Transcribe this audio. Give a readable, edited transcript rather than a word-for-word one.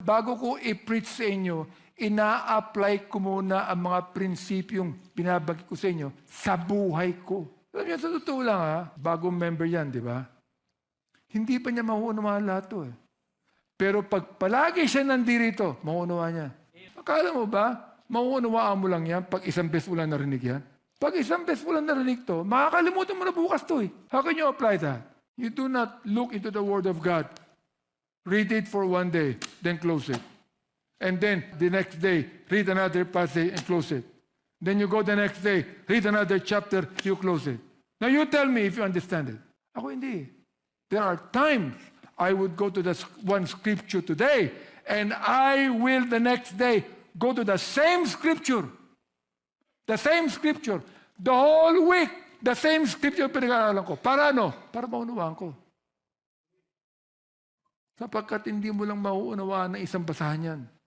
bago ko i-preach sa inyo, ina-apply ko muna ang mga prinsipyong binabagi ko sa inyo sa buhay ko. Alam niyo, sa totoo lang bagong member yan, di ba? Hindi pa niya maunawaan lahat to eh. Pero pag palagi siya nandito, mauunawaan niya. Akala mo ba, mauunawaan mo lang yan pag isang beses mo lang narinig yan? Pag isang beses mo lang narinig to, makakalimutan mo na bukas to eh. How can you apply that? You do not look into the Word of God. Read it for one day, then close it. And then the next day, read another passage and close it. Then you go the next day, read another chapter, you close it. Now you tell me if you understand it. Ako hindi. There are times I would go to the one scripture today, and I will the next day go to the same scripture. The same scripture. The whole week, the same scripture pinag-aaralan ko. Para ano? Para maunawaan ko. Sapagkat hindi mo lang mauunawaan ng isang basahan yan.